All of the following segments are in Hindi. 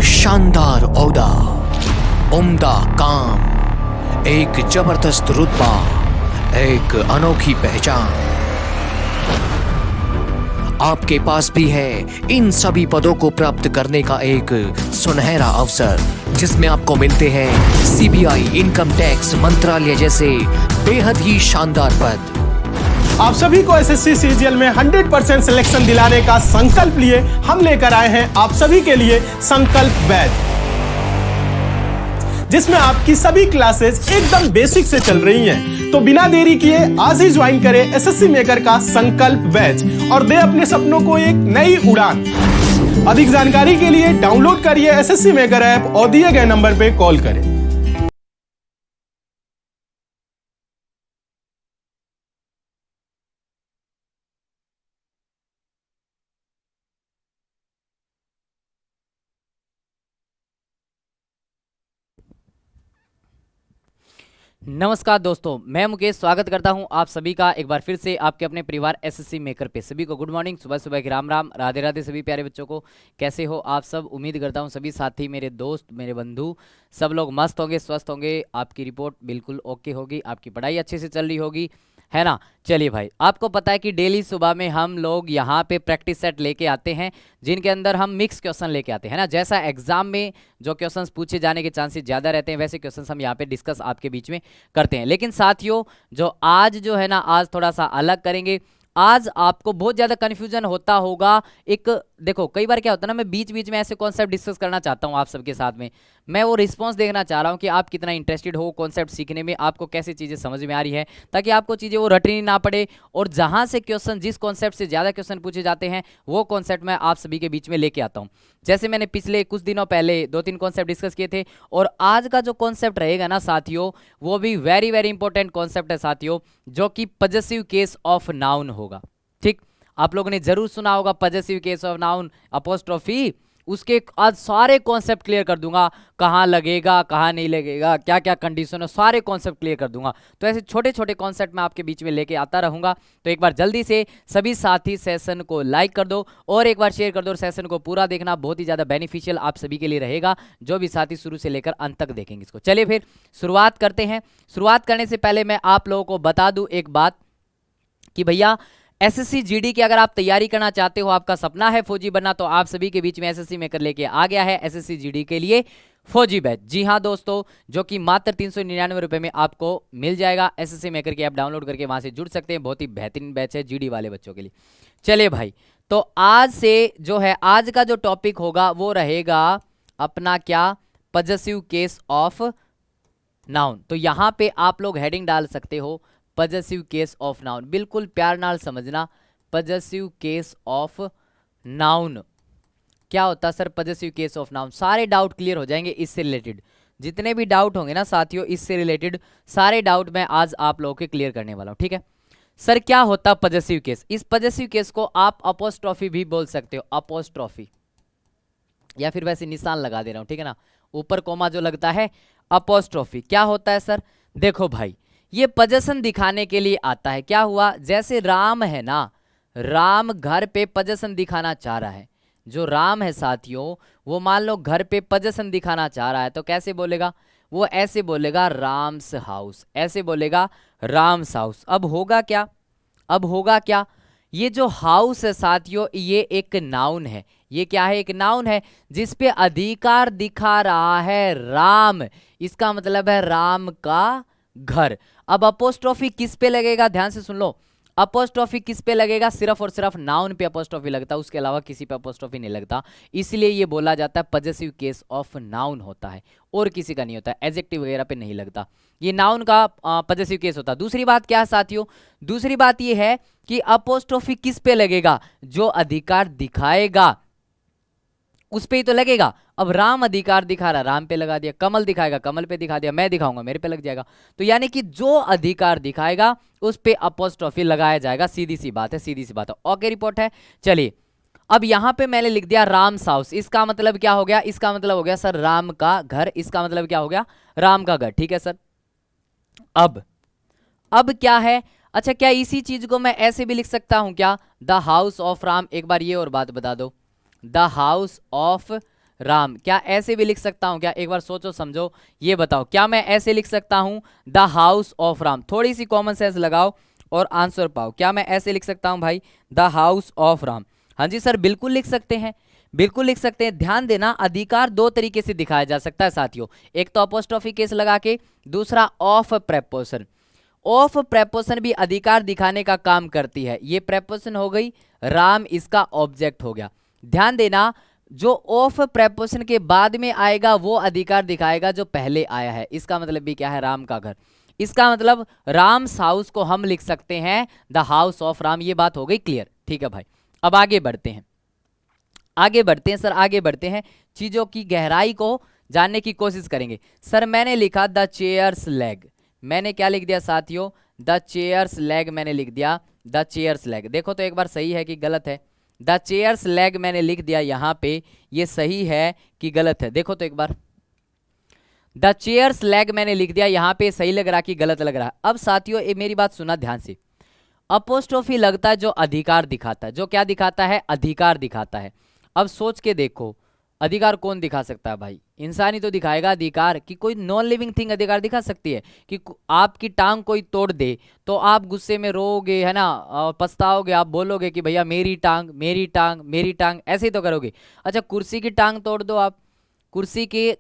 शानदार ओहदा, उम्दा काम, एक जबरदस्त रुतबा, एक अनोखी पहचान आपके पास भी है। इन सभी पदों को प्राप्त करने का एक सुनहरा अवसर, जिसमें आपको मिलते हैं सीबीआई, इनकम टैक्स मंत्रालय जैसे बेहद ही शानदार पद। आप सभी को एसएससी सीजीएल में 100% सिलेक्शन दिलाने का संकल्प लिए हम लेकर आए हैं आप सभी के लिए संकल्प बैच, जिसमें आपकी सभी क्लासेस एकदम बेसिक से चल रही हैं। तो बिना देरी किए आज ही ज्वाइन करें एसएससी मेकर का संकल्प बैच और दे अपने सपनों को एक नई उड़ान। अधिक जानकारी के लिए डाउनलोड करिए एसएससी मेकर ऐप और दिए गए नंबर पे कॉल करें। नमस्कार दोस्तों, मैं मुकेश स्वागत करता हूं आप सभी का एक बार फिर से आपके अपने परिवार एसएससी मेकर पे। सभी को गुड मॉर्निंग, सुबह सुबह की राम राम, राधे राधे सभी प्यारे बच्चों को। कैसे हो आप सब? उम्मीद करता हूं सभी साथी, मेरे दोस्त, मेरे बंधु सब लोग मस्त होंगे, स्वस्थ होंगे। आपकी रिपोर्ट बिल्कुल ओके होगी, आपकी पढ़ाई अच्छे से चल रही होगी, है ना। चलिए भाई, आपको पता है कि डेली सुबह में हम लोग यहाँ पे प्रैक्टिस सेट लेके आते हैं, जिनके अंदर हम मिक्स क्वेश्चन लेके आते हैं ना। जैसा एग्जाम में जो क्वेश्चंस पूछे जाने के चांसेस ज़्यादा रहते हैं, वैसे क्वेश्चंस हम यहाँ पे डिस्कस आपके बीच में करते हैं। लेकिन साथियों, जो आज जो है ना, आज थोड़ा सा अलग करेंगे। आज आपको बहुत ज़्यादा कन्फ्यूजन होता होगा। एक देखो, कई बार क्या होता है ना, मैं बीच बीच में ऐसे कॉन्सेप्ट डिस्कस करना चाहता हूँ आप सबके साथ में। मैं वो रिस्पॉन्स देखना चाह रहा हूँ कि आप कितना इंटरेस्टेड हो कॉन्सेप्ट सीखने में, आपको कैसे चीज़ें समझ में आ रही है, ताकि आपको चीज़ें वो रटनी ना पड़े। और जहाँ से क्वेश्चन, जिस कॉन्सेप्ट से ज़्यादा क्वेश्चन पूछे जाते हैं, वो कॉन्सेप्ट मैं आप सभी के बीच में लेके आता हूँ। जैसे मैंने पिछले कुछ दिनों पहले 2-3 कॉन्सेप्ट डिस्कस किए थे, और आज का जो कॉन्सेप्ट रहेगा ना साथियों, वो भी वेरी वेरी इंपॉर्टेंट कॉन्सेप्ट है साथियों, जो कि पॉजेसिव केस ऑफ नाउन होगा। ठीक, आप लोगों ने जरूर सुना होगा possessive case of noun apostrophe. उसके आज सारे कॉन्सेप्ट क्लियर कर दूंगा, कहाँ लगेगा, कहाँ नहीं लगेगा, क्या क्या कंडीशन है, सारे कॉन्सेप्ट क्लियर कर दूंगा। तो ऐसे छोटे छोटे कॉन्सेप्ट मैं आपके बीच में लेके आता रहूंगा। तो एक बार जल्दी से सभी साथी सेशन को लाइक कर दो और एक बार शेयर कर दो, और सेशन को पूरा देखना, बहुत ही ज़्यादा बेनिफिशियल आप सभी के लिए रहेगा, जो भी साथी शुरू से लेकर अंत तक देखेंगे इसको। चलिए फिर शुरुआत करते हैं। शुरुआत करने से पहले मैं आप लोगों को बता दूँ एक बात कि भैया, एसएससी जीडी की अगर आप तैयारी करना चाहते हो, आपका सपना है फौजी बनना, तो आप सभी के बीच में एसएससी मेकर लेके आ गया है एसएससी जीडी के लिए फौजी बैच। जी हाँ दोस्तों, जो कि मात्र 399 रुपये में आपको मिल जाएगा। एसएससी मेकर की ऐप डाउनलोड करके वहां से जुड़ सकते हैं। बहुत ही बेहतरीन बैच है जीडी वाले बच्चों के लिए। चलिए भाई, तो आज से जो है, आज का जो टॉपिक होगा वो रहेगा अपना क्या, पॉजेसिव केस ऑफ नाउन। तो यहाँ पे आप लोग हेडिंग डाल सकते हो पॉजेसिव केस ऑफ नाउन। बिल्कुल प्यार नाल समझना, पॉजेसिव केस ऑफ नाउन क्या होता है sir? Possessive case of noun, सारे डाउट क्लियर हो जाएंगे इससे रिलेटेड। जितने भी डाउट होंगे ना साथियों इससे रिलेटेड, सारे डाउट मैं आज आप लोगों के क्लियर करने वाला हूं। ठीक है सर, क्या होता है पॉजेसिव केस? इस पॉजेसिव केस को आप अपोस्ट्रोफी भी बोल सकते हो, अपोस्ट्रोफी, या फिर वैसे निशान लगा दे रहा हूं, ठीक है ना, ऊपर कोमा जो लगता है, अपोस्ट्रोफी। क्या होता है सर? देखो भाई, ये पॉजेशन दिखाने के लिए आता है। क्या हुआ, जैसे राम है ना, राम घर पे पॉजेशन दिखाना चाह रहा है। जो राम है साथियों, वो मान लो घर पे पॉजेशन दिखाना चाह रहा है, तो कैसे बोलेगा? वो ऐसे बोलेगा राम्स हाउस, ऐसे बोलेगा राम्स हाउस। अब होगा क्या? अब होगा क्या? ये जो हाउस है साथियों, ये एक नाउन है। ये क्या है? एक नाउन है, जिस पे अधिकार दिखा रहा है राम। इसका मतलब है राम का घर। अब अपोस्ट्रोफी किस पे लगेगा? ध्यान से सुन लो, अपोस्ट्रोफी किस पे लगेगा? सिर्फ और सिर्फ नाउन पे अपोस्ट्रोफी लगता है, उसके अलावा किसी पे अपोस्ट्रोफी नहीं लगता। इसलिए ये बोला जाता है पॉजेसिव केस ऑफ नाउन होता है, और किसी का नहीं होता, एडजेक्टिव वगैरह पे नहीं लगता। ये नाउन का पॉजेसिव केस होता है। दूसरी बात क्या है साथियों? दूसरी बात ये है कि अपोस्ट्रोफी किस पे लगेगा? जो अधिकार दिखाएगा उस पे ही तो लगेगा। अब राम अधिकार दिखा रहा, राम पे लगा दिया। कमल दिखाएगा, कमल पे दिखा दिया। मैं दिखाऊंगा, मेरे पे लग जाएगा। तो यानी कि जो अधिकार दिखाएगा उस पे अपोस्ट्रोफी लगाया जाएगा। सीधी सी बात है, सीधी सी बात है। ओके, रिपोर्ट है। चलिए, अब यहां पे मैंने लिख दिया राम्स हाउस। इसका मतलब क्या हो गया? इसका मतलब हो गया सर राम का घर। इसका मतलब क्या हो गया? राम का घर। ठीक है सर। अब क्या है? अच्छा, क्या इसी चीज को मैं ऐसे भी लिख सकता हूं क्या? The house of Ram. एक बार ये और बात बता दो, द हाउस ऑफ राम। क्या ऐसे भी लिख सकता हूं क्या? एक बार सोचो समझो, ये बताओ क्या मैं ऐसे लिख सकता हूं द हाउस ऑफ राम? थोड़ी सी कॉमन सेंस लगाओ और आंसर पाओ। क्या मैं ऐसे लिख सकता हूं भाई द हाउस ऑफ राम? हाँ जी सर बिल्कुल लिख सकते हैं, बिल्कुल लिख सकते हैं। ध्यान देना अधिकार दो तरीके से दिखाया जा सकता है साथियों, एक तो अपोस्ट्रोफी केस लगा के, दूसरा ऑफ प्रेपोजिशन। ऑफ प्रेपोजिशन भी अधिकार दिखाने का काम करती है। ये प्रेपोजिशन हो गई, राम इसका ऑब्जेक्ट हो गया। ध्यान देना जो ऑफ प्रेपोजिशन के बाद में आएगा वो अधिकार दिखाएगा जो पहले आया है। इसका मतलब भी क्या है? राम का घर। इसका मतलब राम्स हाउस को हम लिख सकते हैं द हाउस ऑफ राम। ये बात हो गई क्लियर, ठीक है भाई। अब आगे बढ़ते हैं, आगे बढ़ते हैं सर, आगे बढ़ते हैं, चीजों की गहराई को जानने की कोशिश करेंगे। सर मैंने लिखा द चेयर्स लेग। मैंने क्या लिख दिया साथियों? द चेयर्स लेग मैंने लिख दिया, द चेयर्स लेग। देखो तो एक बार सही है कि गलत है? द चेयर्स लेग मैंने लिख दिया यहाँ पे, ये सही है कि गलत है? देखो तो एक बार, द चेयर्स लेग मैंने लिख दिया यहाँ पे, सही लग रहा कि गलत लग रहा? अब साथियों मेरी बात सुना ध्यान से, अपोस्ट्रोफी लगता है जो अधिकार दिखाता है। जो क्या दिखाता है? अधिकार दिखाता है। अब सोच के देखो अधिकार कौन दिखा सकता है भाई? इंसान ही तो दिखाएगा अधिकार। कि कोई नॉन लिविंग थिंग अधिकार दिखा सकती है? कि आपकी टांग कोई तोड़ दे तो आप गुस्से में रोओगे है ना, पछताओगे, आप बोलोगे कि भैया मेरी टांग मेरी टांग मेरी टांग, ऐसे ही तो करोगे। अच्छा कुर्सी की टांग तोड़ दो आप, कुर्सी की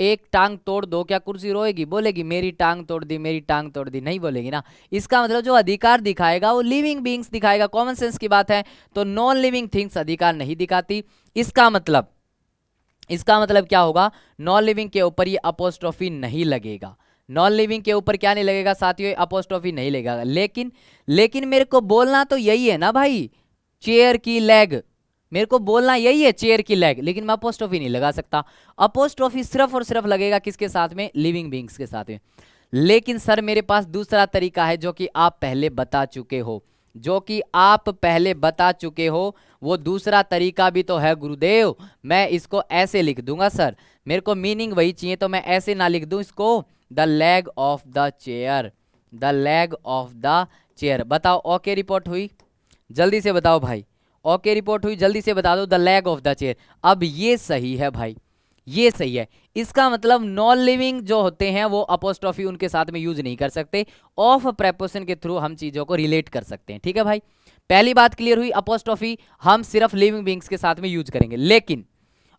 एक टांग तोड़ दो, क्या कुर्सी रोएगी? बोलेगी मेरी टांग तोड़ दी मेरी टांग तोड़ दी? नहीं बोलेगी ना। इसका मतलब जो अधिकार दिखाएगा वो लिविंग बीइंग्स दिखाएगा। कॉमन सेंस की बात है। तो नॉन लिविंग थिंग्स अधिकार नहीं दिखाती। इसका मतलब क्या होगा? नॉन लिविंग के ऊपर ये अपोस्ट्रोफी नहीं लगेगा। नॉन लिविंग के ऊपर क्या नहीं लगेगा साथियों? अपोस्ट्रोफी नहीं लगेगा। लेकिन मेरे को बोलना तो यही है ना भाई, चेयर की लेग। मेरे को बोलना यही है चेयर की लेग, लेकिन मैं अपोस्ट्रोफी नहीं लगा सकता। अपोस्ट्रोफी सिर्फ और सिर्फ लगेगा किसके साथ में? लिविंग बीइंग्स के साथ में। लेकिन सर मेरे पास दूसरा तरीका है जो कि आप पहले बता चुके हो, जो कि आप पहले बता चुके हो। वो दूसरा तरीका भी तो है गुरुदेव। मैं इसको ऐसे लिख दूंगा सर, मेरे को मीनिंग वही चाहिए, तो मैं ऐसे ना लिख दूं इसको the leg of the chair, the leg of the chair. बताओ ओके रिपोर्ट हुई? जल्दी से बताओ भाई, ओके रिपोर्ट हुई? जल्दी से बता दो the leg of the chair. अब ये सही है भाई, ये सही है। इसका मतलब नॉन लिविंग जो होते हैं वो अपोस्ट्रोफी उनके साथ में यूज नहीं कर सकते। ऑफ प्रेपोजिशन के थ्रू हम चीजों को रिलेट कर सकते हैं। ठीक है भाई, पहली बात क्लियर हुई। अपोस्ट्रोफी हम सिर्फ लिविंग बीइंग्स के साथ में यूज करेंगे। लेकिन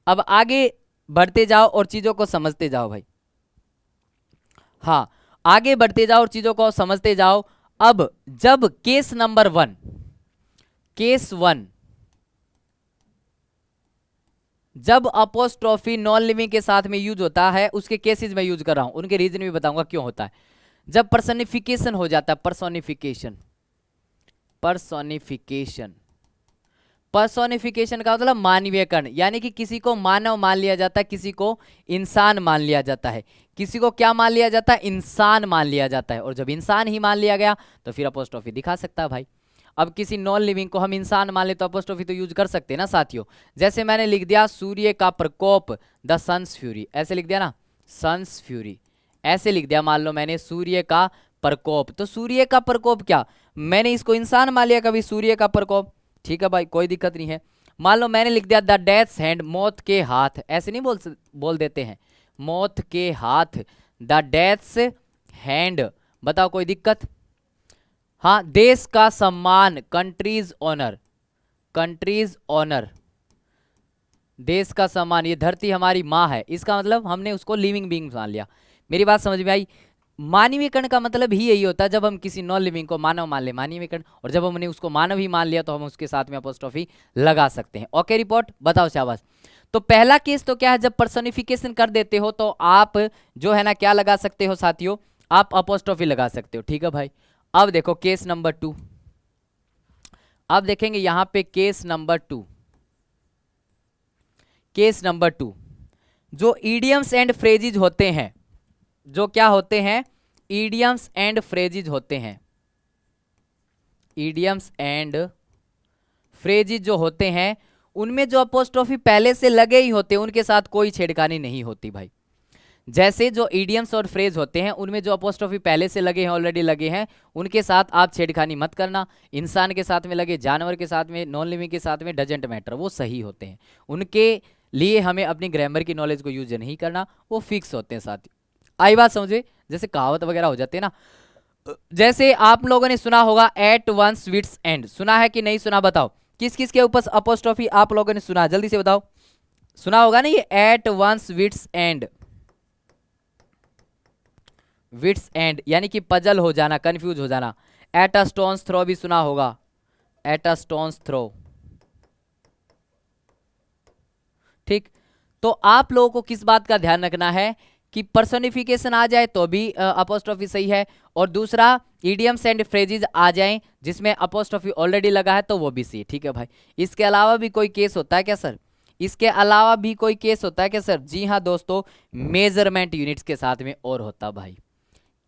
अब आगे बढ़ते जाओ और चीजों को समझते जाओ भाई। हाँ आगे बढ़ते जाओ और चीजों को समझते जाओ। अब जब केस नंबर 1, केस 1, जब अपोस्ट्रोफी नॉन लिविंग के साथ में यूज होता है, उसके केसेस में यूज कर रहा हूं, उनके रीजन भी बताऊंगा क्यों होता है। जब पर्सोनिफिकेशन हो जाता है, पर्सोनिफिकेशन, पर्सोनिफिकेशन, पर्सोनिफिकेशन का मतलब मानवीयकरण, यानी कि किसी को मानव मान लिया जाता है, किसी को इंसान मान लिया जाता है। किसी को क्या मान लिया जाता है? इंसान मान लिया जाता है। और जब इंसान ही मान लिया गया तो फिर अपोस्ट्रोफी दिखा सकता है भाई। अब किसी नॉन लिविंग को हम इंसान मान ले तो अपोस्ट्रोफी तो यूज कर सकते हैं ना साथियों। जैसे मैंने लिख दिया सूर्य का प्रकोप, द सन्स फ्यूरी, ऐसे लिख दिया ना, सन्स फ्यूरी, ऐसे लिख दिया। मान लो मैंने सूर्य का प्रकोप, तो सूर्य का प्रकोप क्या, मैंने इसको इंसान मान लिया कभी, सूर्य का प्रकोप। ठीक है भाई, कोई दिक्कत नहीं है। मान लो मैंने लिख दिया द डेथ्स हैंड, मौत के हाथ, ऐसे नहीं बोल देते हैं, मौत के हाथ, द डेथ्स हैंड। बताओ कोई दिक्कत? हाँ, देश का सम्मान, कंट्रीज ऑनर, कंट्रीज ऑनर, देश का सम्मान। ये धरती हमारी माँ है, इसका मतलब हमने उसको लिविंग बीइंग मान लिया। मेरी बात समझ में आई? मानवीयकरण का मतलब ही यही होता है, जब हम किसी नॉन लिविंग को मानव मान ले, मानवीयकरण। और जब हमने उसको मानव ही मान लिया तो हम उसके साथ में अपोस्ट्रोफी लगा सकते हैं। ओके रिपोर्ट, बताओ शाबाश। तो पहला केस तो क्या है, जब पर्सोनिफिकेशन कर देते हो तो आप जो है ना क्या लगा सकते हो साथियों, आप अपोस्ट्रोफी लगा सकते हो। ठीक है भाई, अब देखो केस नंबर 2, अब देखेंगे यहां पे केस नंबर 2। केस नंबर 2, जो इडियम्स एंड फ्रेजेज होते हैं, जो क्या होते हैं, इडियम्स एंड फ्रेजेज होते हैं, इडियम्स एंड फ्रेजेज जो होते हैं उनमें जो अपोस्ट्रोफी पहले से लगे ही होते हैं, उनके साथ कोई छेड़खानी नहीं होती भाई। जैसे जो इडियम्स और फ्रेज होते हैं उनमें जो अपोस्ट्रोफी पहले से लगे हैं, ऑलरेडी लगे हैं, उनके साथ आप छेड़खानी मत करना। इंसान के साथ में लगे, जानवर के साथ में, नॉन लिविंग के साथ में, डजेंट मैटर, वो सही होते हैं। उनके लिए हमें अपनी ग्रामर की नॉलेज को यूज नहीं करना, वो फिक्स होते हैं साथी। आई बात समझे? जैसे कहावत वगैरह हो जाते हैं ना, जैसे आप लोगों ने सुना होगा एट वंस विट्स एंड, सुना है कि नहीं सुना बताओ? किस किस के ऊपर अपोस्ट्रोफी आप लोगों ने सुना, जल्दी से बताओ। सुना होगा ना ये at one's wit's end, wit's end यानी कि पजल हो जाना, कंफ्यूज हो जाना। एट अ स्टोन्स थ्रो भी सुना होगा, एट अ स्टोन्स थ्रो। ठीक, तो आप लोगों को किस बात का ध्यान रखना है कि पर्सोनिफिकेशन आ जाए तो भी अपोस्ट्रोफी सही है, और दूसरा इडियम्स एंड फ्रेजेस आ जाएं जिसमें अपोस्ट्रोफी ऑलरेडी लगा है तो वो भी सही। ठीक है भाई, इसके अलावा भी कोई केस होता है क्या सर? इसके अलावा भी कोई केस होता है क्या सर? जी हाँ दोस्तों, मेजरमेंट यूनिट्स के साथ में और होता भाई।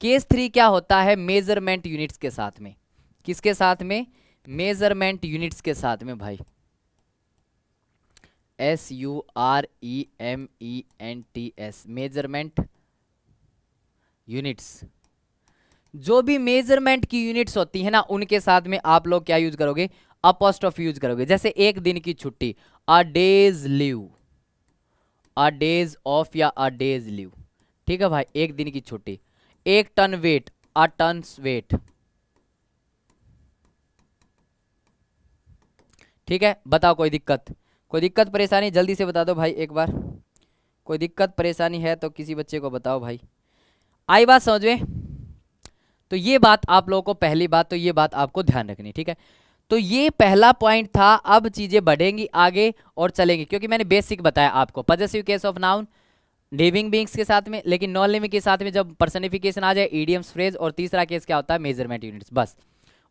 केस 3 क्या होता है? मेजरमेंट यूनिट्स के साथ में। किसके साथ में? मेजरमेंट यूनिट्स के साथ में भाई। SUREMENTS, measurement units. जो भी मेजरमेंट की यूनिट्स होती है ना, उनके साथ में आप लोग क्या यूज करोगे? अपोस्ट्रोफी यूज करोगे। जैसे एक दिन की छुट्टी, a day's leave, a day's off या अ डेज लीव। ठीक है भाई, एक दिन की छुट्टी। एक टन वेट, अ टन्स वेट। ठीक है, बताओ कोई दिक्कत? कोई दिक्कत परेशानी जल्दी से बता दो भाई एक बार। कोई दिक्कत परेशानी है तो किसी बच्चे को बताओ भाई। आई बात समझ में? तो ये बात आप लोगों को, पहली बात तो ये बात आपको ध्यान रखनी। ठीक है, तो ये पहला पॉइंट था। अब चीजें बढ़ेंगी आगे और चलेंगी, क्योंकि मैंने बेसिक बताया आपको possessive case of noun living beings के साथ में, लेकिन नॉन लिविंग के साथ में जब पर्सनिफिकेशन आ जाए, इडियम्स फ्रेज, और तीसरा केस क्या होता है? Measurement units. बस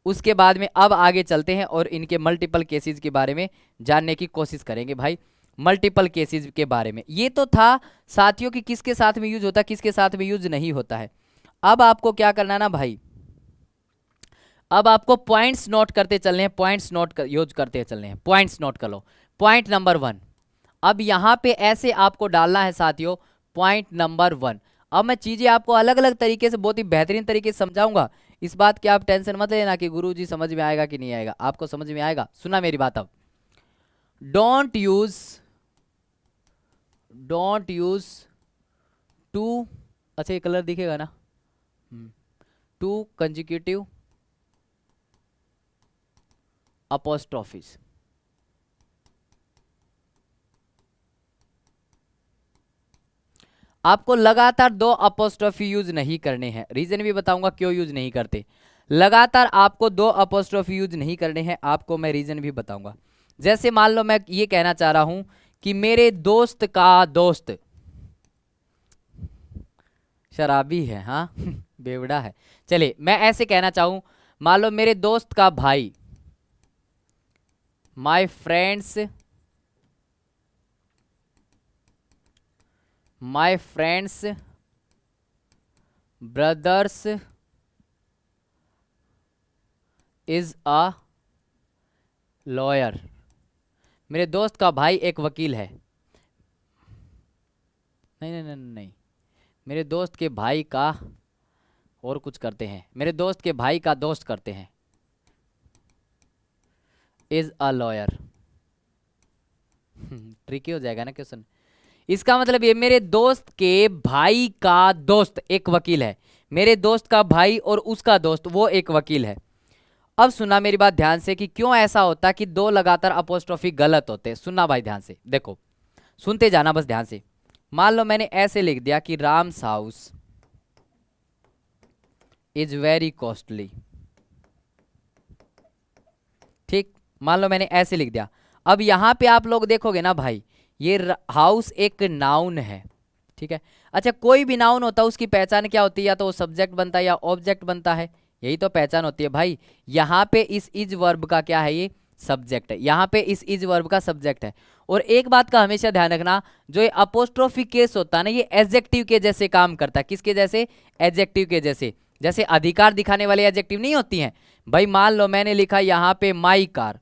उसके बाद में अब आगे चलते हैं और इनके मल्टीपल केसेस के बारे में जानने की कोशिश करेंगे भाई। मल्टीपल केसेस के बारे में ये तो था साथियों कि किसके साथ में यूज होता है, किसके साथ में यूज नहीं होता है। अब आपको क्या करना है ना भाई, अब आपको पॉइंट्स नोट करते चलने हैं, पॉइंट्स नोट यूज करते चलने हैं। पॉइंट्स नोट कर लो। पॉइंट नंबर 1, अब यहां पे ऐसे आपको डालना है साथियों, पॉइंट नंबर 1। अब मैं चीजें आपको अलग अलग तरीके से, बहुत ही बेहतरीन तरीके से समझाऊंगा। इस बात की आप टेंशन मत लेना कि गुरुजी समझ में आएगा कि नहीं आएगा, आपको समझ में आएगा। सुना मेरी बात। अब डोंट यूज टू, अच्छा ये कलर दिखेगा ना, टू कंजिक्यूटिव अपोस्ट्रोफीज। आपको लगातार 2 अपोस्ट्रोफी यूज नहीं करने हैं। रीजन भी बताऊंगा क्यों यूज नहीं करते। लगातार आपको 2 अपोस्ट्रोफी यूज नहीं करने हैं, आपको मैं रीजन भी बताऊंगा। जैसे मान लो मैं ये कहना चाह रहा हूं कि मेरे दोस्त का दोस्त शराबी है, हाँ बेवड़ा है। चलिए मैं ऐसे कहना चाहूं, मान लो मेरे दोस्त का भाई, my friends brothers is a lawyer. मेरे दोस्त का भाई एक वकील है। नहीं नहीं नहीं नहीं, मेरे दोस्त के भाई का और कुछ करते हैं, मेरे दोस्त के भाई का दोस्त करते हैं, इज अ लॉयर। ट्रिकी हो जाएगा ना क्वेश्चन। इसका मतलब ये, मेरे दोस्त के भाई का दोस्त एक वकील है, मेरे दोस्त का भाई और उसका दोस्त वो एक वकील है। अब सुना मेरी बात ध्यान से कि क्यों ऐसा होता है कि 2 लगातार अपोस्ट्रोफी गलत होते हैं। सुनना भाई ध्यान से, देखो सुनते जाना बस ध्यान से। मान लो मैंने ऐसे लिख दिया कि Ram's house is very costly. ठीक, मान लो मैंने ऐसे लिख दिया। अब यहां पे आप लोग देखोगे ना भाई, ये हाउस एक नाउन है। ठीक है, अच्छा कोई भी नाउन होता है उसकी पहचान क्या होती है? या तो वो सब्जेक्ट बनता है या ऑब्जेक्ट बनता है, यही तो पहचान होती है भाई। यहाँ पे इस इज वर्ब का क्या है? ये सब्जेक्ट है। यहाँ पे इस इज वर्ब का सब्जेक्ट है। और एक बात का हमेशा ध्यान रखना, जो ये अपोस्ट्रोफी केस होता है ना, ये एडजेक्टिव के जैसे काम करता है। किसके जैसे? एडजेक्टिव के जैसे। जैसे अधिकार दिखाने वाले एडजेक्टिव नहीं होती हैं भाई। मान लो मैंने लिखा यहाँ पे माई कार,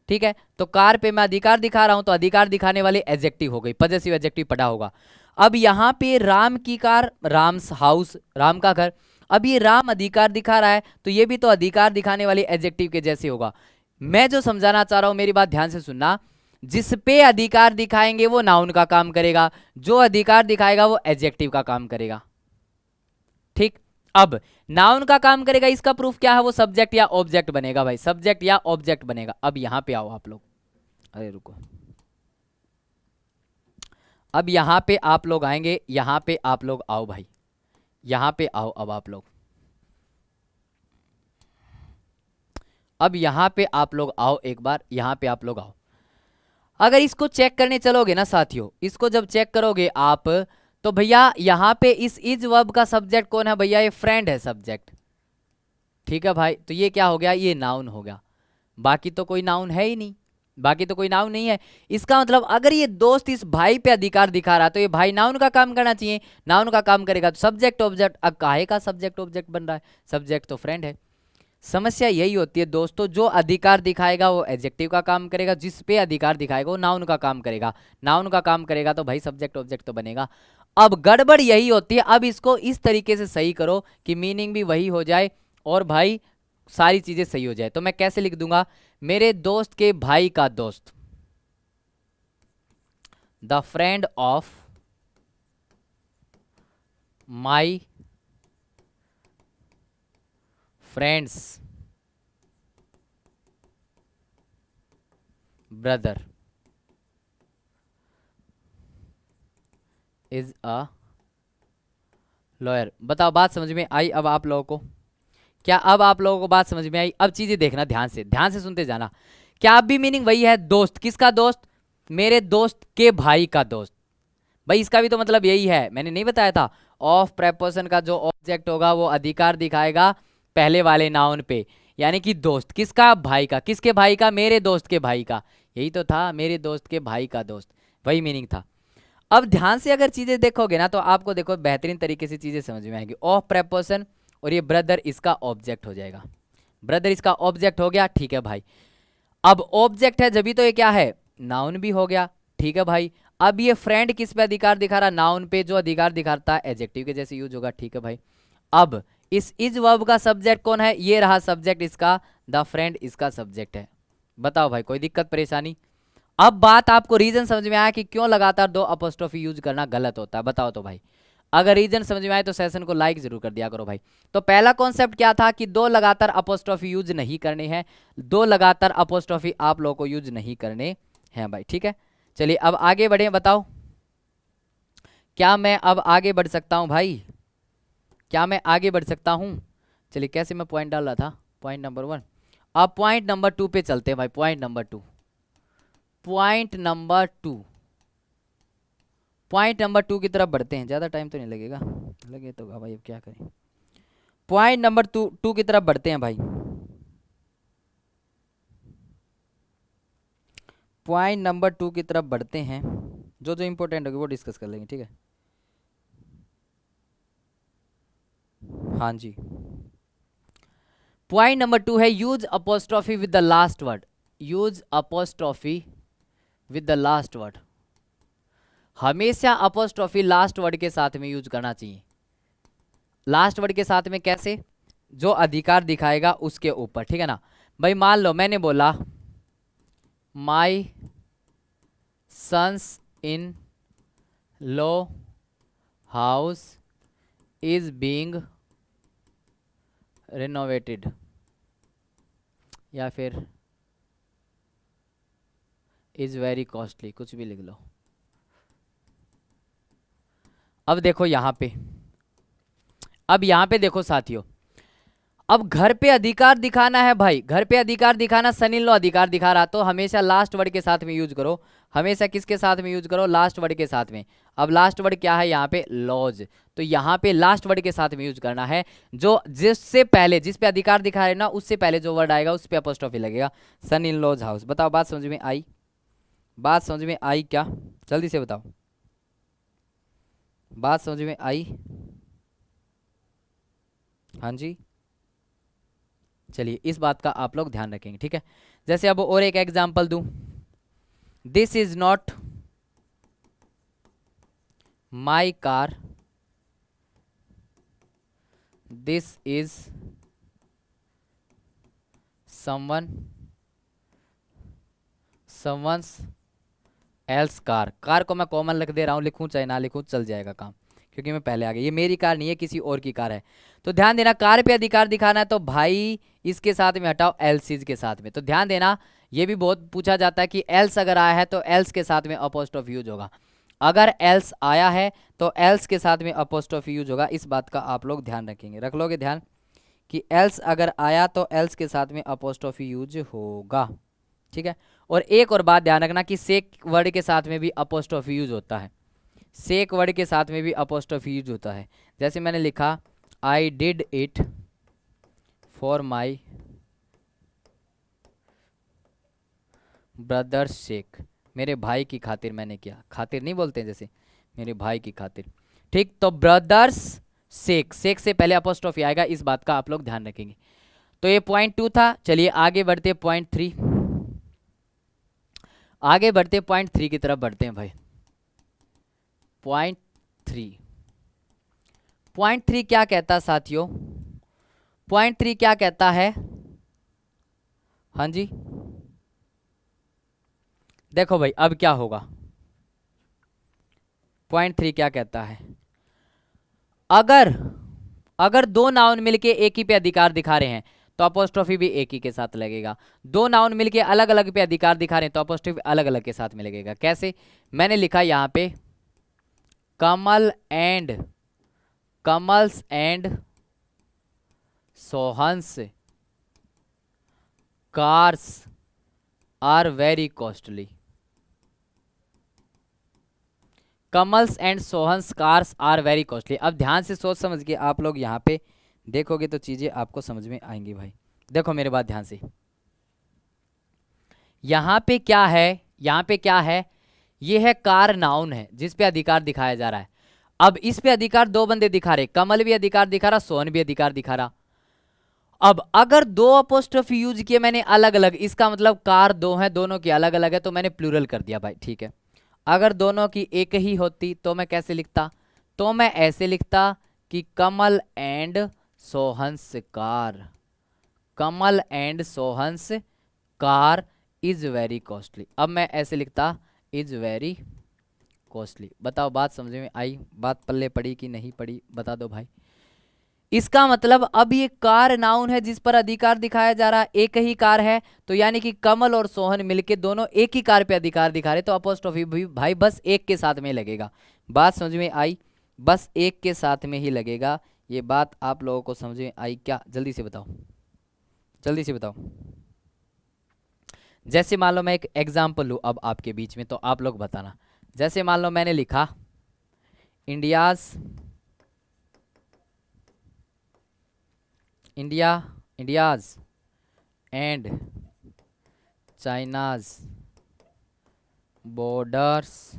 ठीक है, तो कार पे मैं अधिकार दिखा रहा हूं, तो अधिकार दिखाने वाले एडजेक्टिव हो गई, पजेसिव एडजेक्टिव पढ़ा होगा। अब यहाँ पे राम की कार, राम्स हाउस, राम का घर। अब ये राम अधिकार दिखा रहा है, तो ये भी तो अधिकार दिखाने वाले एडजेक्टिव के जैसे होगा। मैं जो समझाना चाह रहा हूं, मेरी बात ध्यान से सुनना, जिस पे अधिकार दिखाएंगे वो नाउन का काम करेगा, जो अधिकार दिखाएगा वो एडजेक्टिव का काम करेगा। ठीक, अब नाउन का काम करेगा, इसका प्रूफ क्या है, वो सब्जेक्ट या ऑब्जेक्ट बनेगा भाई, सब्जेक्ट या ऑब्जेक्ट बनेगा। अब यहां पे आओ आप लोग, अरे रुको, अब यहां पे आप लोग आएंगे, यहां पे आप लोग आओ भाई, यहां पे आओ। अब आप लोग, अब यहां पे आप लोग आओ, एक बार यहां पे आप लोग आओ। अगर इसको चेक करने चलोगे ना साथियों, इसको जब चेक करोगे आप, तो भैया यहां पे इस इज वर्ब का सब्जेक्ट कौन है भैया, ये फ्रेंड है सब्जेक्ट। ठीक है भाई, तो ये क्या हो गया, ये नाउन हो गया, बाकी तो कोई नाउन है ही नहीं, बाकी तो कोई नाउन नहीं है। इसका मतलब अगर ये दोस्त इस भाई पे अधिकार दिखा रहा तो ये भाई नाउन का काम करना चाहिए, नाउन का काम करेगा तो सब्जेक्ट ऑब्जेक्ट। अब काहे का सब्जेक्ट ऑब्जेक्ट बन रहा है, सब्जेक्ट तो फ्रेंड है। समस्या यही होती है दोस्तों, जो अधिकार दिखाएगा वो एडजेक्टिव का काम करेगा, जिस पे अधिकार दिखाएगा वो नाउन का काम करेगा, नाउन का काम करेगा तो भाई सब्जेक्ट ऑब्जेक्ट तो बनेगा। अब गड़बड़ यही होती है, अब इसको इस तरीके से सही करो कि मीनिंग भी वही हो जाए और भाई सारी चीजें सही हो जाए। तो मैं कैसे लिख दूंगा, मेरे दोस्त के भाई का दोस्त, the friend of my friends brother is a lawyer. बताओ बात समझ में आई अब आप लोगों को, क्या अब आप लोगों को बात समझ में आई? अब चीजें देखना ध्यान से सुनते जाना। क्या अब भी मीनिंग वही है, दोस्त किसका दोस्त, मेरे दोस्त के भाई का दोस्त। भाई इसका भी तो मतलब यही है, मैंने नहीं बताया था, ऑफ प्रेपोजिशन का जो ऑब्जेक्ट होगा वो अधिकार दिखाएगा पहले वाले नाउन पे, यानी कि दोस्त किसका, भाई का, किसके भाई का, मेरे दोस्त के भाई का, यही तो था, मेरे दोस्त के भाई का दोस्त, वही मीनिंग था। अब ध्यान से अगर चीजें देखोगे ना तो आपको देखो बेहतरीन तरीके से चीजें समझ में आएंगी। ऑफ प्रेपोजिशन और ये ब्रदर इसका ऑब्जेक्ट हो जाएगा, ब्रदर इसका ऑब्जेक्ट हो गया। ठीक है भाई, अब ऑब्जेक्ट है जब तो ये क्या है, नाउन भी हो गया। ठीक है भाई, अब ये फ्रेंड किस पे अधिकार दिखा रहा, नाउन पे, जो अधिकार दिखाता है एडजेक्टिव के जैसे यूज होगा। ठीक है भाई, अब इस इज वर्ब का सब्जेक्ट कौन है, ये रहा सब्जेक्ट इसका, द फ्रेंड इसका सब्जेक्ट है। बताओ भाई कोई दिक्कत परेशानी? अब बात आपको रीजन समझ में आया कि क्यों लगातार दो अपोस्ट्रोफी यूज करना गलत होता है, बताओ तो भाई। अगर रीजन समझ में आए तो सेशन को लाइक जरूर कर दिया करो भाई। तो पहला कॉन्सेप्ट क्या था कि दो लगातार अपोस्ट्रोफी यूज नहीं करने हैं, दो लगातार अपोस्ट्रोफी आप लोगों को यूज नहीं करने हैं भाई। ठीक है, चलिए अब आगे बढ़े, बताओ क्या मैं अब आगे बढ़ सकता हूं भाई, क्या मैं आगे बढ़ सकता हूं? चलिए कैसे मैं पॉइंट डाल रहा था, पॉइंट नंबर 1, अब पॉइंट नंबर 2 पे चलते हैं भाई। Point number 2, point number 2, point number 2 की तरफ बढ़ते हैं, ज़्यादा टाइम तो नहीं लगेगा, लगे तो भाई अब क्या करें। पॉइंट नंबर 2 की तरफ बढ़ते हैं भाई, पॉइंट नंबर 2 की तरफ बढ़ते हैं, जो जो इंपॉर्टेंट होगी वो डिस्कस कर लेंगे। ठीक है, हाँ जी, पॉइंट नंबर 2 है use apostrophe with the last word, use apostrophe with the last word. हमेशा अपोस्ट्रोफी लास्ट वर्ड के साथ में यूज करना चाहिए। लास्ट वर्ड के साथ में कैसे, जो अधिकार दिखाएगा उसके ऊपर। ठीक है ना भाई, मान लो मैंने बोला my sons in law house is being renovated, या फिर इज वेरी कॉस्टली, कुछ भी लिख लो। अब देखो यहां पे, अब यहां पे देखो साथियों, अब घर पे अधिकार दिखाना है भाई, घर पे अधिकार दिखाना, सन इन लॉ अधिकार दिखा रहा, तो हमेशा लास्ट वर्ड के साथ में यूज करो, हमेशा किसके साथ में यूज करो, लास्ट वर्ड के साथ में। अब लास्ट वर्ड क्या है यहाँ पे, लॉज, तो यहाँ पे लास्ट वर्ड के साथ में यूज करना है, जो जिससे पहले, जिस पे अधिकार दिखा रहे ना उससे पहले जो वर्ड आएगा उस पे अपोस्ट्रोफी लगेगा, सन इन लॉज हाउस। बताओ बात समझ में आई, बात समझ में आई क्या, जल्दी से बताओ, बात समझ में आई? हाँ जी, चलिए इस बात का आप लोग ध्यान रखेंगे। ठीक है, जैसे अब और एक एग्जांपल दूं, this is not my car, this is someone's else car, car को मैं कॉमन लिख दे रहा हूँ, लिखूं चाहे ना लिखूं चल जाएगा काम, क्योंकि मैं पहले आ गया। ये मेरी कार नहीं है, किसी और की कार है। तो ध्यान देना, कार पे अधिकार दिखाना है तो भाई इसके साथ में हटाओ एल्सिस के साथ में। तो ध्यान देना, ये भी बहुत पूछा जाता है कि एल्स अगर आया है तो एल्स के साथ में अपोस्ट्रोफ यूज होगा। अगर एल्स आया है तो एल्स के साथ में अपोस्ट्रोफ यूज होगा, इस बात का आप लोग ध्यान रखेंगे, रख लोगे ध्यान कि एल्स अगर आया तो एल्स के साथ में अपोस्ट्रोफी यूज होगा, ठीक है। और एक और बात ध्यान रखना कि सेक वर्ड के साथ में भी अपोस्ट्रोफी यूज होता है, सेक वर्ड के साथ में भी अपोस्ट्रोफी यूज होता है। जैसे मैंने लिखा I did it for my brother's sake, मेरे भाई की खातिर मैंने किया, खातिर नहीं बोलते हैं जैसे, मेरे भाई की खातिर, ठीक। तो ब्रदर्स सेक, सेक से पहले अपोस्ट्रोफी आएगा, इस बात का आप लोग ध्यान रखेंगे। तो ये पॉइंट 2 था। चलिए आगे बढ़ते पॉइंट 3, आगे बढ़ते पॉइंट 3 की तरफ बढ़ते हैं भाई। पॉइंट 3, पॉइंट 3 क्या कहता है साथियों? पॉइंट 3 क्या कहता है? हाँ जी, देखो भाई अब क्या होगा। पॉइंट 3 क्या कहता है? अगर दो नाउन मिलके एक ही पे अधिकार दिखा रहे हैं तो अपोस्ट्रोफी भी एक ही के साथ लगेगा। दो नाउन मिलके अलग अलग पे अधिकार दिखा रहे हैं तो अपोस्ट्रोफी अलग अलग के साथ में लगेगा। कैसे? मैंने लिखा यहाँ पे Kamal's and Sohan's cars are very costly. Kamal's and Sohan's cars are very costly. अब ध्यान से सोच समझ के आप लोग यहाँ पे देखोगे तो चीजें आपको समझ में आएंगी भाई। देखो मेरे बात ध्यान से, यहाँ पे क्या है, यहाँ पे क्या है, ये है कार नाउन है जिस पे अधिकार दिखाया जा रहा है। अब इस पे अधिकार दो बंदे दिखा रहे, कमल भी अधिकार दिखा रहा, सोहन भी अधिकार दिखा रहा। अब अगर दो अपोस्ट्रोफी यूज किए मैंने अलग अलग, इसका मतलब कार दो है, दोनों की अलग अलग है, तो मैंने प्लूरल कर दिया भाई, ठीक है। अगर दोनों की एक ही होती तो मैं कैसे लिखता? तो मैं ऐसे लिखता कि Kamal and Sohan's car, Kamal and Sohan's car is very costly. अब मैं ऐसे लिखता इज वेरी कॉस्टली। बताओ बात समझ में आई? बात पल्ले पड़ी कि नहीं पड़ी बता दो भाई। इसका मतलब अब ये कार नाउन है जिस पर अधिकार दिखाया जा रहा है, एक ही कार है, तो यानी कि कमल और सोहन मिलके दोनों एक ही कार पे अधिकार दिखा रहे, तो अपोस्ट्रोफी भी भाई बस एक के साथ में लगेगा। बात समझ में आई? बस एक के साथ में ही लगेगा। ये बात आप लोगों को समझ में आई क्या? जल्दी से बताओ, जल्दी से बताओ। जैसे मान लो मैं एक एग्जाम्पल लूँ अब आपके बीच में, तो आप लोग बताना। जैसे मान लो मैंने लिखा India's and China's borders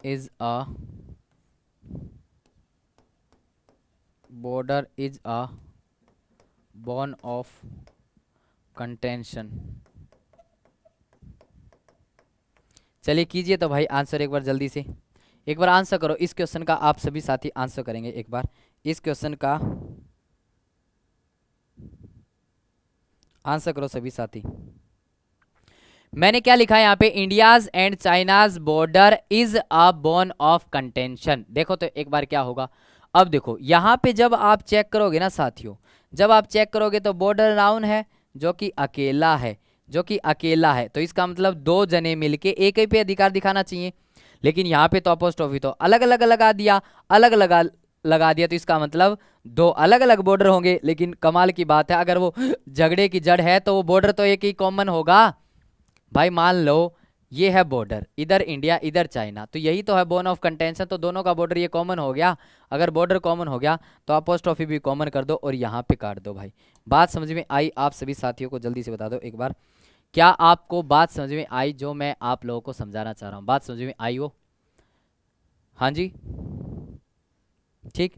is a bone of contention. चलिए कीजिए तो भाई आंसर एक बार जल्दी से, एक बार आंसर करो इस क्वेश्चन का। आप सभी साथी आंसर करेंगे एक बार इस क्वेश्चन का, आंसर करो सभी साथी। मैंने क्या लिखा है यहाँ पे? India's and China's border is a bone of contention. देखो तो एक बार क्या होगा। अब देखो यहाँ पे जब आप चेक करोगे ना साथियों, जब आप चेक करोगे तो बॉर्डर नाउन है जो कि अकेला है, जो कि अकेला है, तो इसका मतलब दो जने मिलके एक ही पे अधिकार दिखाना चाहिए। लेकिन यहाँ पे तो अपोस्ट्रोफी तो अलग अलग लगा दिया, अलग लगा दिया, तो इसका मतलब दो अलग अलग बॉर्डर होंगे। लेकिन कमाल की बात है, अगर वो झगड़े की जड़ है तो वो बॉर्डर तो एक ही कॉमन होगा भाई। मान लो ये है बॉर्डर, इधर इंडिया इधर चाइना, तो यही तो है बोन ऑफ कंटेंशन, तो दोनों का बॉर्डर ये कॉमन हो गया। अगर बॉर्डर कॉमन हो गया तो अपोस्ट्रोफी भी कॉमन कर दो और यहाँ पे काट दो भाई। बात समझ में आई? आप सभी साथियों को जल्दी से बता दो एक बार, क्या आपको बात समझ में आई जो मैं आप लोगों को समझाना चाह रहा हूँ? बात समझ में आई हो? हाँ जी, ठीक।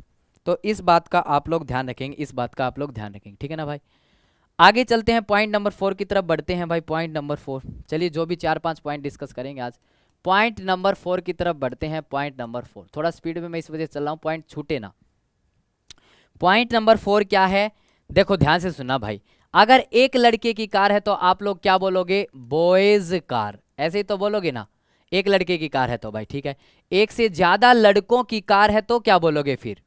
तो इस बात का आप लोग ध्यान रखेंगे, इस बात का आप लोग ध्यान रखेंगे, ठीक है ना भाई। आगे चलते हैं, पॉइंट नंबर 4 की तरफ बढ़ते हैं भाई। पॉइंट नंबर 4, चलिए जो भी 4-5 पॉइंट डिस्कस kरेंगे आज, पॉइंट नंबर 4 की तरफ बढ़ते हैं। पॉइंट नंबर 4 थोड़ा स्पीड में मैं इस वजह से चल रहा हूँ, पॉइंट छूटे ना। पॉइंट नंबर 4 क्या है? देखो ध्यान से सुनना भाई। अगर एक लड़के की कार है तो आप लोग क्या बोलोगे? बॉयज कार, ऐसे ही तो बोलोगे ना, एक लड़के की कार है तो भाई ठीक है। एक से ज्यादा लड़कों की कार है तो क्या बोलोगे फिर?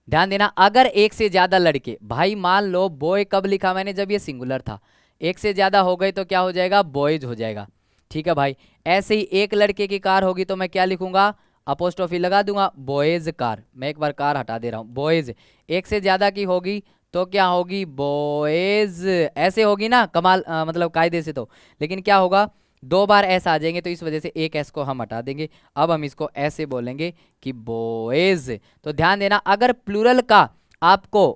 ध्यान देना, अगर एक से ज्यादा लड़के, भाई मान लो बॉय कब लिखा मैंने, जब ये सिंगुलर था। एक से ज्यादा हो गए तो क्या हो जाएगा? बॉयज हो जाएगा। ठीक है भाई, ऐसे ही एक लड़के की कार होगी तो मैं क्या लिखूंगा? अपोस्ट्रोफी लगा दूंगा, बॉयज कार। मैं एक बार कार हटा दे रहा हूं, बॉयज। एक से ज्यादा की होगी तो क्या होगी? बॉयज। ऐसे होगी ना कमाल, मतलब कायदे से तो। लेकिन क्या होगा, दो बार एस आ जाएंगे तो इस वजह से एक एस को हम हटा देंगे। अब हम इसको ऐसे बोलेंगे कि बॉयज। तो ध्यान देना, अगर प्लूरल का आपको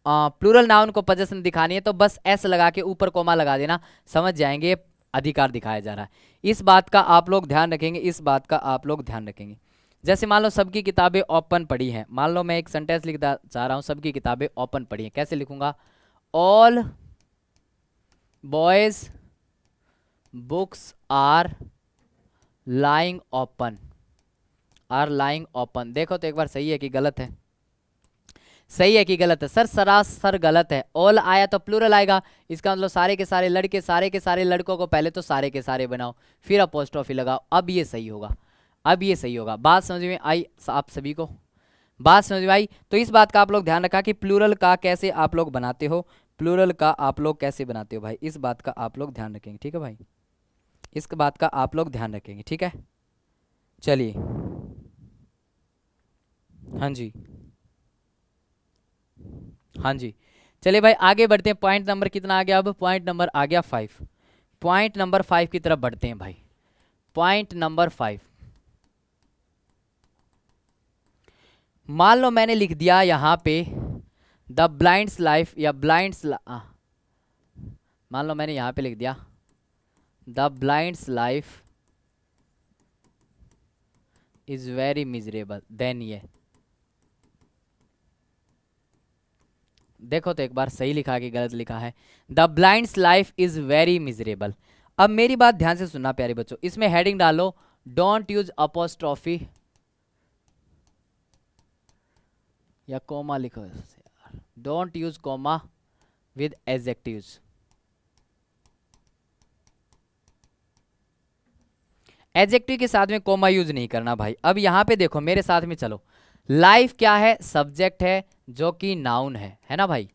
प्लूरल नाउन को पोजीशन दिखानी है तो बस एस लगा के ऊपर कोमा लगा देना, समझ जाएंगे अधिकार दिखाया जा रहा है। इस बात का आप लोग ध्यान रखेंगे, इस बात का आप लोग ध्यान रखेंगे। जैसे मान लो सबकी किताबें ओपन पड़ी हैं, मान लो मैं एक सेंटेंस लिखना चाह रहा हूं, सबकी किताबें ओपन पड़ी हैं, कैसे लिखूंगा? All boys' books are lying open, are lying open. देखो तो एक बार सही है कि गलत है? सही है कि गलत है? सर सरासर गलत है। ऑल आया तो प्लूरल आएगा, इसका मतलब सारे के सारे लड़के, सारे के सारे लड़कों को पहले तो सारे के सारे बनाओ, फिर अपोस्ट्रोफी लगाओ। अब ये सही होगा, अब ये सही होगा। बात समझ में आई आप सभी को? बात समझ में आई? तो इस बात का आप लोग ध्यान रखा कि प्लूरल का कैसे आप लोग बनाते हो, प्लूरल का आप लोग कैसे बनाते हो भाई, इस बात का आप लोग ध्यान रखेंगे। ठीक है भाई, इस बात का आप लोग ध्यान रखेंगे। ठीक है, चलिए। हाँ जी, हाँ जी, चलिए भाई आगे बढ़ते हैं। पॉइंट नंबर कितना आ गया? अब पॉइंट नंबर आ गया 5। पॉइंट नंबर 5 की तरफ बढ़ते हैं भाई। पॉइंट नंबर 5, मान लो मैंने लिख दिया यहां पे द ब्लाइंड्स लाइफ, या ब्लाइंड्स, मान लो मैंने यहां पे लिख दिया the blind's life is very miserable. Then ये देखो तो एक बार सही लिखा कि गलत लिखा है? The blind's life is very miserable. अब मेरी बात ध्यान से सुनना प्यारे बच्चों, इसमें हेडिंग डालो डोंट यूज अपोस्ट्रोफी या कोमा लिखो यार, don't use comma with adjectives. Adjective के साथ में कोमा यूज नहीं करना भाई। अब यहां पे देखो मेरे साथ में चलो, लाइफ क्या है? सब्जेक्ट है जो कि नाउन है ना भाई?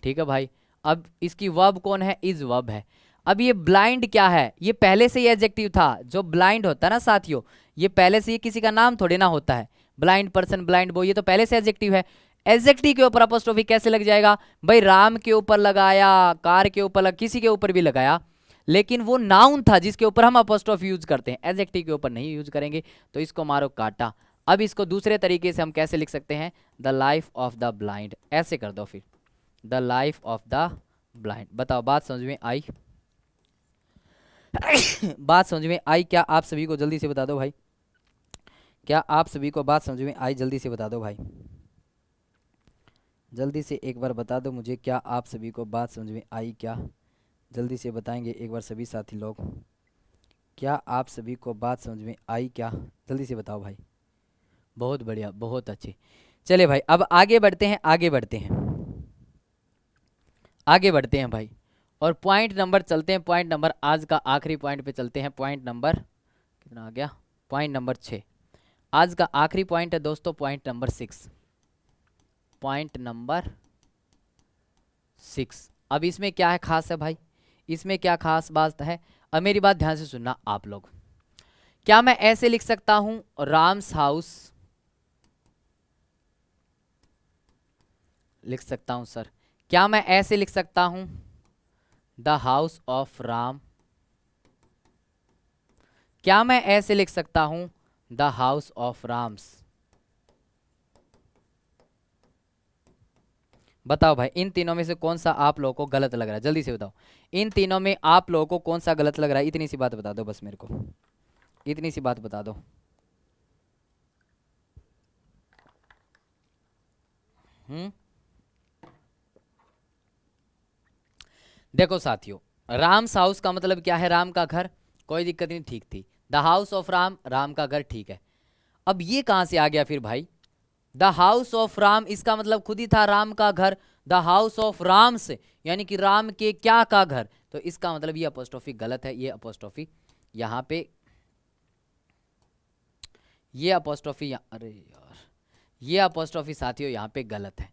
ठीक है भाई, अब इसकी वर्ब कौन है? इज वर्ब है। अब ये ब्लाइंड क्या है? ये पहले से ही एडजेक्टिव था। जो ब्लाइंड होता है ना साथियों, ये पहले से, ये किसी का नाम थोड़े ना होता है। ब्लाइंड पर्सन, ब्लाइंड बॉय, ये तो पहले से एडजेक्टिव है। एडजेक्टिव के ऊपर अपोस्ट्रोफी कैसे लग जाएगा भाई? राम के ऊपर लगाया, कार के ऊपर किसी के ऊपर भी लगाया, लेकिन वो नाउन था जिसके ऊपर हम अपोस्ट्रोफी यूज करते हैं, एडजेक्टिव के ऊपर नहीं यूज करेंगे। तो इसको मारो काटा। अब इसको दूसरे तरीके से हम कैसे लिख सकते हैं? The life of the blind, ऐसे कर दो फिर, the life of the blind. बताओ बात समझ में आई? बात समझ में आई क्या आप सभी को? जल्दी से बता दो भाई, क्या आप सभी को बात समझ में आई? जल्दी से बता दो भाई, जल्दी से एक बार बता दो मुझे, क्या आप सभी को बात समझ में आई क्या? जल्दी से बताएंगे एक बार सभी साथी लोग, क्या आप सभी को बात समझ में आई क्या? जल्दी से बताओ भाई। बहुत बढ़िया, बहुत अच्छे। चले भाई अब आगे बढ़ते हैं, आगे बढ़ते हैं, आगे बढ़ते हैं भाई। और पॉइंट नंबर चलते हैं, पॉइंट नंबर आज का आखिरी पॉइंट पे चलते हैं। पॉइंट नंबर कितना आ गया? पॉइंट नंबर 6 आज का आखिरी पॉइंट है दोस्तों, पॉइंट नंबर 6। पॉइंट नंबर 6, अब इसमें क्या है खास है भाई? इसमें क्या खास बात है? अब मेरी बात ध्यान से सुनना आप लोग। क्या मैं ऐसे लिख सकता हूं राम्स हाउस? लिख सकता हूं सर। क्या मैं ऐसे लिख सकता हूं द हाउस ऑफ राम? क्या मैं ऐसे लिख सकता हूं द हाउस ऑफ राम्स? बताओ भाई, इन तीनों में से कौन सा आप लोगों को गलत लग रहा है? जल्दी से बताओ, इन तीनों में आप लोगों को कौन सा गलत लग रहा है? इतनी सी बात बता दो बस मेरे को, इतनी सी बात बता दो। देखो साथियों, राम्स हाउस का मतलब क्या है? राम का घर, कोई दिक्कत नहीं, ठीक थी। The house of Ram, Ram का घर, ठीक है। अब ये कहां से आ गया फिर भाई? द हाउस ऑफ राम, इसका मतलब खुद ही था राम का घर। द हाउस ऑफ राम्स यानी कि राम के क्या का घर, तो इसका मतलब ये अपोस्ट्रोफी गलत है, ये अपोस्ट्रोफी यहाँ पे ये अपोस्ट्रोफी, अरे यार ये अपोस्ट्रोफी साथियों यहाँ पे गलत है।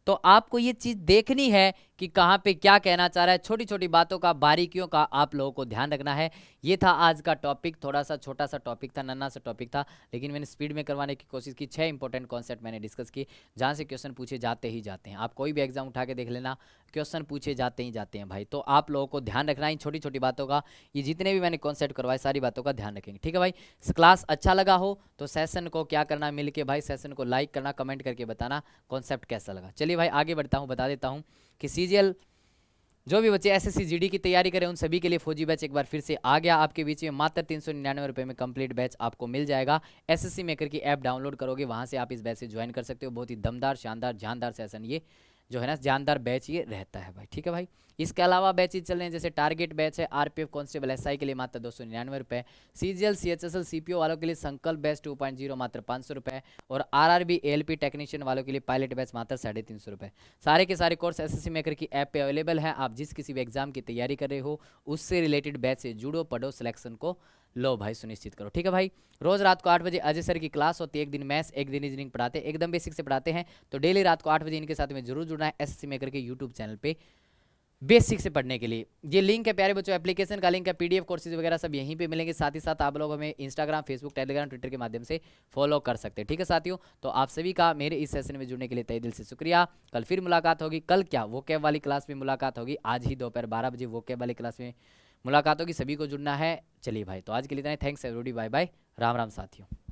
तो आपको ये चीज देखनी है कि कहाँ पे क्या कहना चाह रहा है, छोटी छोटी बातों का, बारीकियों का आप लोगों को ध्यान रखना है। ये था आज का टॉपिक, थोड़ा सा छोटा सा टॉपिक था, नन्ना सा टॉपिक था, लेकिन मैंने स्पीड में करवाने की कोशिश की। 6 इंपॉर्टेंट कॉन्सेप्ट मैंने डिस्कस की जहाँ से क्वेश्चन पूछे जाते ही जाते हैं। आप कोई भी एग्जाम उठा के देख लेना, क्वेश्चन पूछे जाते ही जाते हैं भाई। तो आप लोगों को ध्यान रखना है इन छोटी छोटी बातों का। ये जितने भी मैंने कॉन्सेप्ट करवाए सारी बातों का ध्यान रखेंगे, ठीक है भाई। क्लास अच्छा लगा हो तो सेशन को क्या करना, मिल के भाई सेशन को लाइक करना, कमेंट करके बताना कॉन्सेप्ट कैसा लगा। चलिए भाई आगे बढ़ता हूँ, बता देता हूँ कि सीजीएल जो भी बच्चे एसएससी जीडी की तैयारी करें उन सभी के लिए फौजी बैच एक बार फिर से आ गया आपके बीच में। मात्र 399 रुपये में कंप्लीट बैच आपको मिल जाएगा। एसएससी मेकर की ऐप डाउनलोड करोगे, वहां से आप इस बैच से ज्वाइन कर सकते हो। बहुत ही दमदार, शानदार, जानदार सेशन ये जो है ना, जानदार बैच ये रहता है भाई, ठीक है भाई। इसके अलावा बैचेज चल रहे हैं, जैसे टारगेट बैच है आरपीएफ कांस्टेबल एसआई के लिए मात्र 299 रुपये, सीजीएल सीएचएसएल सीपीओ वालों के लिए संकल्प बैच 2.0 मात्र 500 रुपये, और आरआरबी एएलपी टेक्नीशियन वालों के लिए पायलट बैच मात्र 350 रुपये। सारे के सारे कोर्स एसएससी मेकर की ऐप पे अवेलेबल है। आप जिस किसी भी एग्जाम की तैयारी कर रहे हो उससे रिलेटेड बैच से जुड़ो, पढ़ो, सिलेक्शन को लो भाई, सुनिश्चित करो, ठीक है भाई। रोज रात को 8 बजे अजय सर की क्लास होती है। एक दिन मैथ्स, एक दिन रीजनिंग पढ़ाते हैं, एकदम बेसिक से पढ़ाते हैं। तो डेली रात को 8 बजे इनके साथ में जरूर जुड़ना है एसएससी मेकर के यूट्यूब चैनल पे बेसिक से पढ़ने के लिए। ये लिंक है प्यारे बच्चों, एप्लीकेशन का लिंक है, पीडीएफ कोर्सेज वगैरह सब यहीं पे मिलेंगे। साथ ही साथ आप लोग हमें इंस्टाग्राम, फेसबुक, टेलीग्राम, ट्विटर के माध्यम से फॉलो कर सकते हैं, ठीक है साथियों। तो आप सभी का मेरे इस सेशन में जुड़ने के लिए तहे दिल से शुक्रिया। कल फिर मुलाकात होगी। कल क्या, वो कैब वाली क्लास में मुलाकात होगी, आज ही दोपहर 12 बजे वो कैब वाली क्लास में मुलाकात होगी। सभी को जुड़ना है। चलिए भाई, तो आज के लिए इतना ही। थैंक्स एवरीबॉडी, बाय बाय, राम राम साथियों।